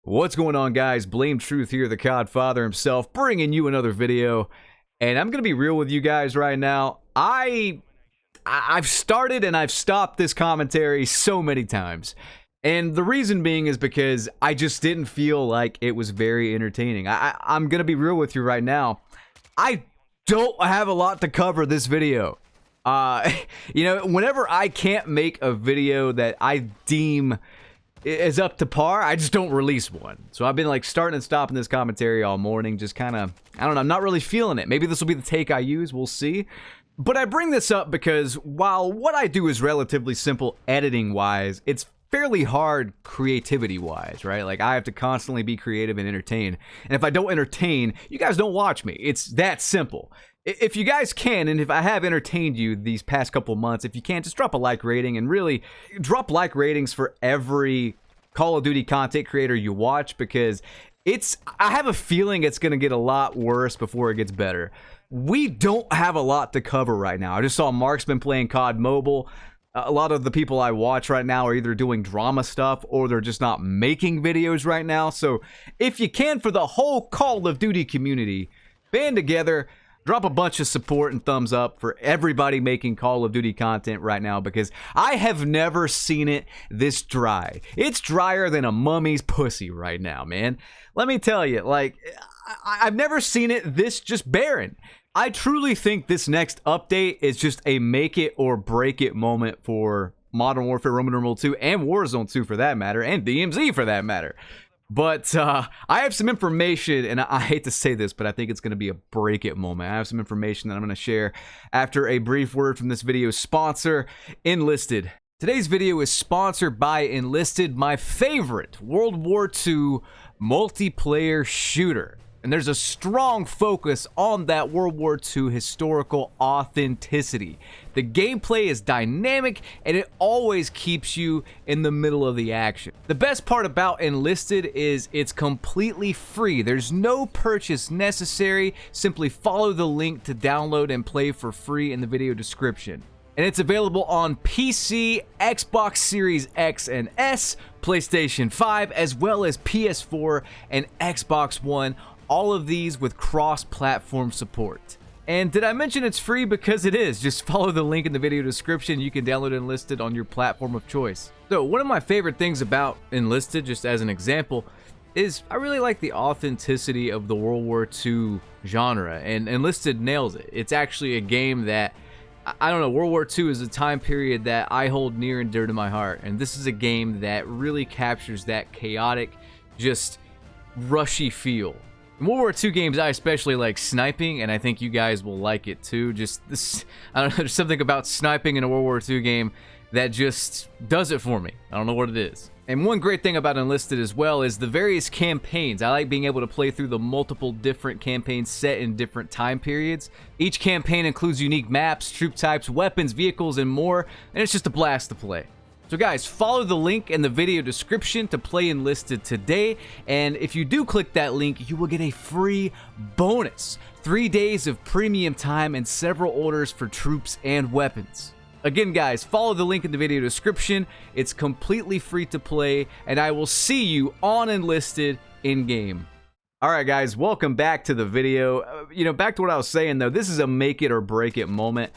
What's going on, guys? Blame Truth here, the COD Father himself, bringing you another video. And I'm gonna be real with you guys right now. I've started and I've stopped this commentary so many times. And the reason being is because I just didn't feel like it was very entertaining. I'm gonna be real with you right now. I don't have a lot to cover this video. Whenever I can't make a video that I deem is up to par, I just don't release one. So I've been like starting and stopping this commentary all morning, just kind of, I don't know, I'm not really feeling it. Maybe this will be the take I use, we'll see. But I bring this up because while what I do is relatively simple editing wise, it's fairly hard creativity wise, right? Like I have to constantly be creative and entertain. And if I don't entertain, you guys don't watch me. It's that simple. If you guys can, and if I have entertained you these past couple months, if you can, just drop a like rating and really drop like ratings for every Call of Duty content creator you watch, because I have a feeling it's going to get a lot worse before it gets better. We don't have a lot to cover right now. I just saw Marksman playing COD Mobile. A lot of the people I watch right now are either doing drama stuff or they're just not making videos right now. So if you can, for the whole Call of Duty community, band together, drop a bunch of support and thumbs up for everybody making Call of Duty content right now, because I have never seen it this dry. It's drier than a mummy's pussy right now, man. Let me tell you, like, I've never seen it this just barren. I truly think this next update is just a make it or break it moment for Modern Warfare Roman numeral 2 and Warzone 2 for that matter, and DMZ for that matter. But I have some information, and I hate to say this, but I think it's going to be a break it moment. I have some information that I'm going to share after a brief word from this video's sponsor, Enlisted. Today's video is sponsored by Enlisted, my favorite World War II multiplayer shooter. And there's a strong focus on that World War II historical authenticity. The gameplay is dynamic and it always keeps you in the middle of the action. The best part about Enlisted is it's completely free. There's no purchase necessary. Simply follow the link to download and play for free in the video description. And it's available on PC, Xbox Series X and S, PlayStation 5, as well as PS4 and Xbox One. All of these with cross-platform support. And did I mention it's free? Because it is. Just follow the link in the video description. You can download Enlisted on your platform of choice. So one of my favorite things about Enlisted, just as an example, is I really like the authenticity of the World War II genre, and Enlisted nails it. It's actually a game that, I don't know, World War II is a time period that I hold near and dear to my heart, and this is a game that really captures that chaotic, just rushy feel. In World War II games, I especially like sniping, and I think you guys will like it too. Just this, I don't know, there's something about sniping in a World War II game that just does it for me. I don't know what it is. And one great thing about Enlisted as well is the various campaigns. I like being able to play through the multiple different campaigns set in different time periods. Each campaign includes unique maps, troop types, weapons, vehicles, and more, and it's just a blast to play. So guys, follow the link in the video description to play Enlisted today, and if you do click that link, you will get a free bonus. 3 days of premium time and several orders for troops and weapons. Again guys, follow the link in the video description. It's completely free to play, and I will see you on Enlisted in-game. Alright guys, welcome back to the video. Back to what I was saying though, this is a make it or break it moment.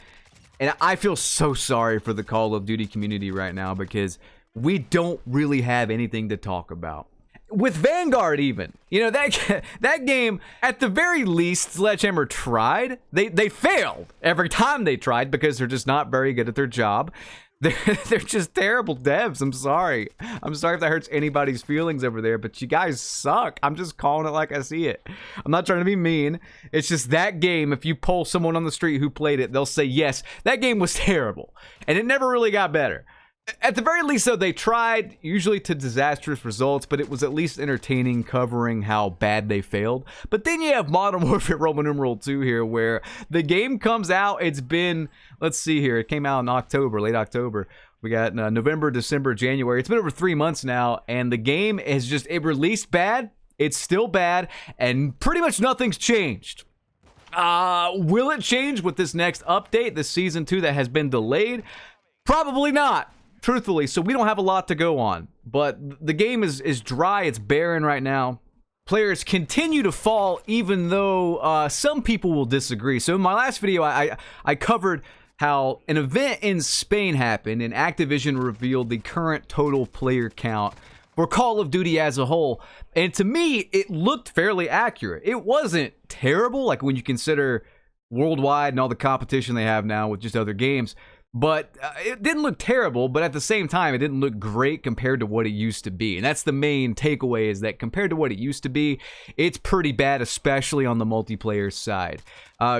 And I feel so sorry for the Call of Duty community right now, because we don't really have anything to talk about. With Vanguard even, that game, at the very least, Sledgehammer tried. They failed every time they tried because they're just not very good at their job. They're just terrible devs. I'm sorry. I'm sorry if that hurts anybody's feelings over there, but you guys suck. I'm just calling it like I see it. I'm not trying to be mean. It's just that game, if you poll someone on the street who played it, they'll say, yes, that game was terrible. And it never really got better. At the very least, though, they tried, usually to disastrous results, but it was at least entertaining, covering how bad they failed. But then you have Modern Warfare Roman numeral 2 here, where the game comes out, it's been, let's see here, it came out in October, late October. We got November, December, January. It's been over 3 months now, and the game is just, it released bad, it's still bad, and pretty much nothing's changed. Will it change with this next update, this Season 2 that has been delayed? Probably not. truthfully, so we don't have a lot to go on. But the game is dry, it's barren right now. Players continue to fall, even though some people will disagree. So in my last video, I covered how an event in Spain happened and Activision revealed the current total player count for Call of Duty as a whole. And to me, it looked fairly accurate. It wasn't terrible, like when you consider worldwide and all the competition they have now with just other games. But it didn't look terrible, but at the same time, it didn't look great compared to what it used to be. And that's the main takeaway, is that compared to what it used to be, it's pretty bad, especially on the multiplayer side.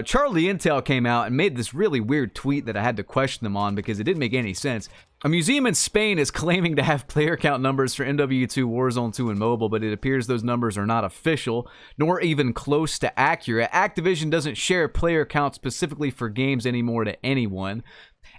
Charlie Intel came out and made this really weird tweet that I had to question them on because it didn't make any sense. A museum in Spain is claiming to have player count numbers for MW2, Warzone 2, and mobile, but it appears those numbers are not official, nor even close to accurate. Activision doesn't share player count specifically for games anymore to anyone.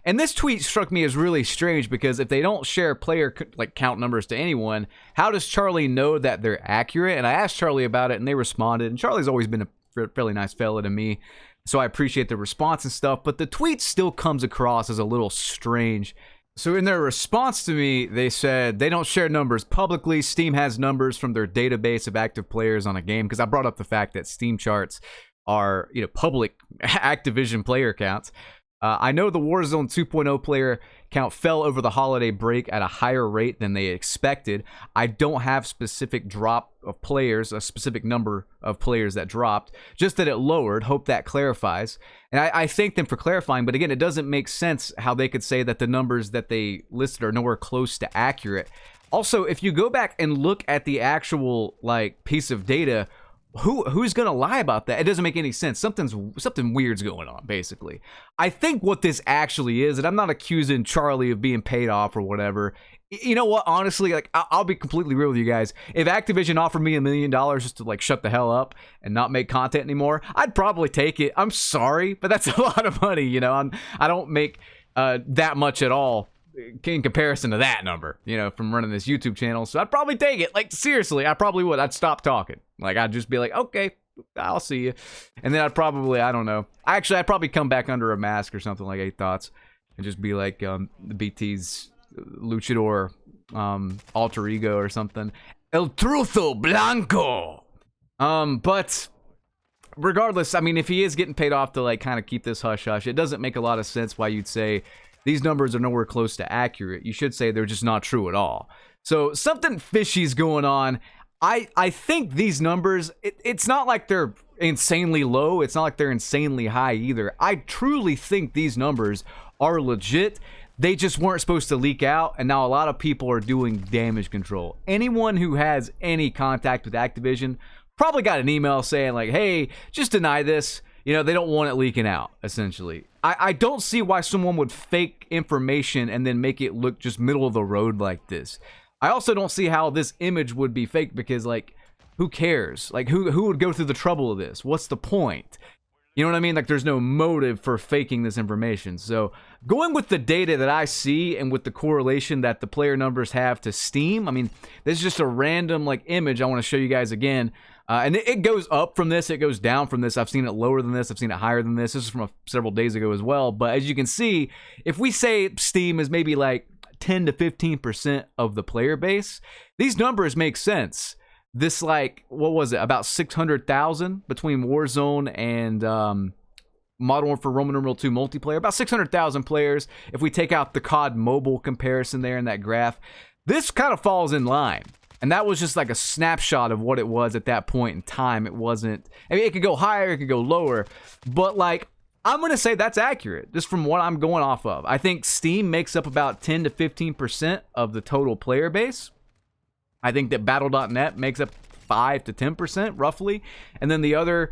And this tweet struck me as really strange because if they don't share player count numbers to anyone, how does Charlie know that they're accurate? And I asked Charlie about it and they responded. And Charlie's always been a fairly nice fella to me, so I appreciate the response and stuff. But the tweet still comes across as a little strange. So in their response to me, they said they don't share numbers publicly. Steam has numbers from their database of active players on a game, because I brought up the fact that Steam charts are, public Activision player counts. I know the Warzone 2.0 player count fell over the holiday break at a higher rate than they expected. I don't have specific drop of players, a specific number of players that dropped, just that it lowered. Hope that clarifies. And I thank them for clarifying, but again, it doesn't make sense how they could say that the numbers that they listed are nowhere close to accurate. Also, if you go back and look at the actual piece of data, who's gonna lie about that? It doesn't make any sense. Something weird's going on, basically. I think what this actually is, and I'm not accusing Charlie of being paid off or whatever. You know what? Honestly, I'll be completely real with you guys. If Activision offered me $1 million just to shut the hell up and not make content anymore, I'd probably take it. I'm sorry, but that's a lot of money. I don't make that much at all in comparison to that number, from running this YouTube channel. So I'd probably take it. Seriously, I probably would. I'd stop talking. I'd just be like, okay, I'll see you. And then I'd probably, I don't know. Actually, I'd probably come back under a mask or something like 8 Thoughts and just be like the BT's luchador alter ego or something. El Truzo Blanco. But regardless, I mean, if he is getting paid off to kind of keep this hush-hush, it doesn't make a lot of sense why you'd say these numbers are nowhere close to accurate. You should say they're just not true at all. So something fishy's going on. I think these numbers, it's not like they're insanely low. It's not like they're insanely high either. I truly think these numbers are legit. They just weren't supposed to leak out, and now a lot of people are doing damage control. Anyone who has any contact with Activision probably got an email saying hey, just deny this. They don't want it leaking out, essentially. I don't see why someone would fake information and then make it look just middle of the road like this. I also don't see how this image would be fake because, who cares? Who would go through the trouble of this? What's the point? You know what I mean? There's no motive for faking this information. So, going with the data that I see and with the correlation that the player numbers have to Steam, I mean, this is just a random, image I want to show you guys again. And it goes up from this, it goes down from this. I've seen it lower than this, I've seen it higher than this. This is from several days ago as well. But as you can see, if we say Steam is maybe 10 to 15% of the player base, these numbers make sense. This what was it, about 600,000 between Warzone and Modern Warfare Roman numeral 2 multiplayer, about 600,000 players. If we take out the COD mobile comparison there in that graph, this kind of falls in line. And that was just a snapshot of what it was at that point in time. It wasn't, I mean, it could go higher, it could go lower, but I'm going to say that's accurate, just from what I'm going off of. I think Steam makes up about 10 to 15% of the total player base. I think that Battle.net makes up 5 to 10%, roughly. And then the other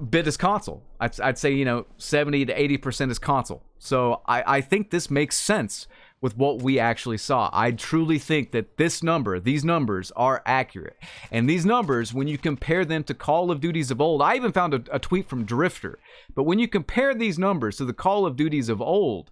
bit is console. I'd say, 70 to 80% is console. So I think this makes sense with what we actually saw. I truly think that these numbers are accurate. And these numbers, when you compare them to Call of Duties of old, I even found a tweet from Drifter, but when you compare these numbers to the Call of Duties of old,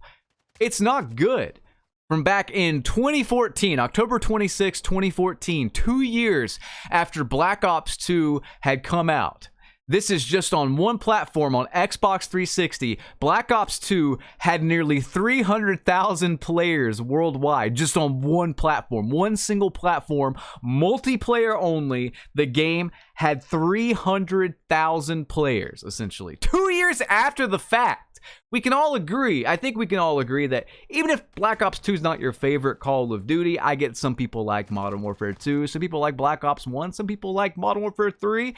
it's not good. From back in 2014, October 26, 2014, 2 years after Black Ops 2 had come out, This is just on one platform on Xbox 360. Black Ops 2 had nearly 300,000 players worldwide just on one platform, one single platform, multiplayer only. The game had 300,000 players, essentially. 2 years after the fact. We can all agree, I think we can all agree that even if Black Ops 2 is not your favorite Call of Duty, I get some people like Modern Warfare 2, some people like Black Ops 1, some people like Modern Warfare 3.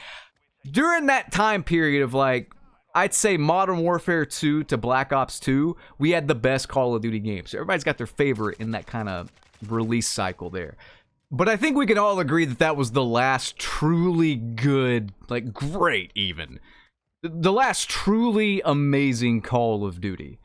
During that time period of like, I'd say Modern Warfare 2 to Black Ops 2, we had the best Call of Duty games. So everybody's got their favorite in that kind of release cycle there. But I think we can all agree that that was the last truly good, like great even, the last truly amazing Call of Duty.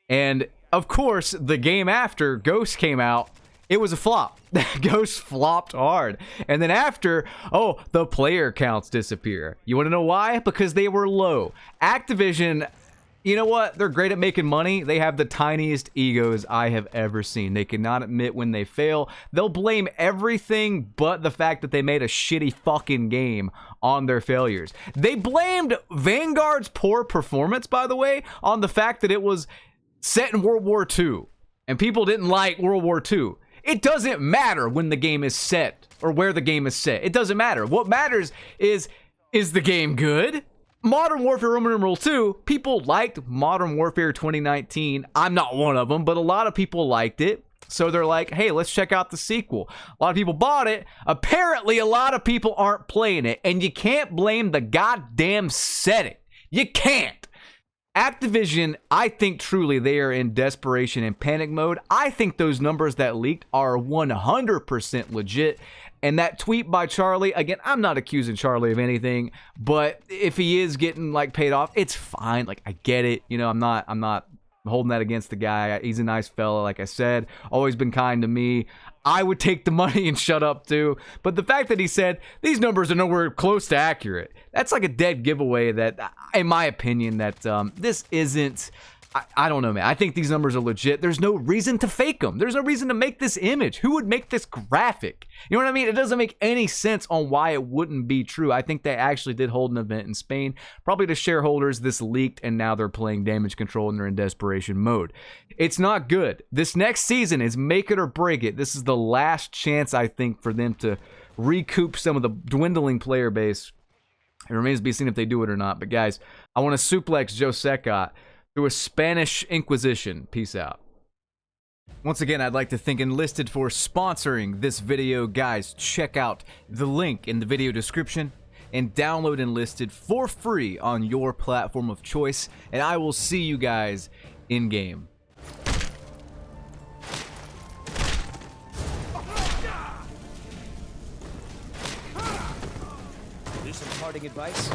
And of course, the game after, Ghost, came out. It was a flop. Ghost flopped hard. And then after, oh, the player counts disappear. You want to know why? Because they were low. Activision, you know what? They're great at making money. They have the tiniest egos I have ever seen. They cannot admit when they fail. They'll blame everything but the fact that they made a shitty fucking game on their failures. They blamed Vanguard's poor performance, by the way, on the fact that it was set in World War II. And people didn't like World War II. It doesn't matter when the game is set or where the game is set. It doesn't matter. What matters is the game good? Modern Warfare Roman numeral 2, people liked Modern Warfare 2019. I'm not one of them, but a lot of people liked it. So they're like, hey, let's check out the sequel. A lot of people bought it. Apparently, a lot of people aren't playing it. And you can't blame the goddamn setting. You can't. Activision, I think truly they are in desperation and panic mode. I think those numbers that leaked are 100% legit. And that tweet by Charlie, again, I'm not accusing Charlie of anything, but if he is getting like paid off, it's fine. Like, I get it. You know, I'm not holding that against the guy. He's a nice fella, like I said, always been kind to me. I would take the money and shut up too. But the fact that he said these numbers are nowhere close to accurate, that's like a dead giveaway that, in my opinion, that this isn't, I don't know, man. I think these numbers are legit. There's no reason to fake them. There's no reason to make this image. Who would make this graphic? You know what I mean? It doesn't make any sense on why it wouldn't be true. I think they actually did hold an event in Spain. Probably to shareholders, this leaked, and now they're playing damage control and they're in desperation mode. It's not good. This next season is make it or break it. This is the last chance, I think, for them to recoup some of the dwindling player base. It remains to be seen if they do it or not. But guys, I want to suplex Joe Secot through a Spanish Inquisition. Peace out. Once again, I'd like to thank Enlisted for sponsoring this video. Guys, check out the link in the video description and download Enlisted for free on your platform of choice. And I will see you guys in game. Do some parting advice?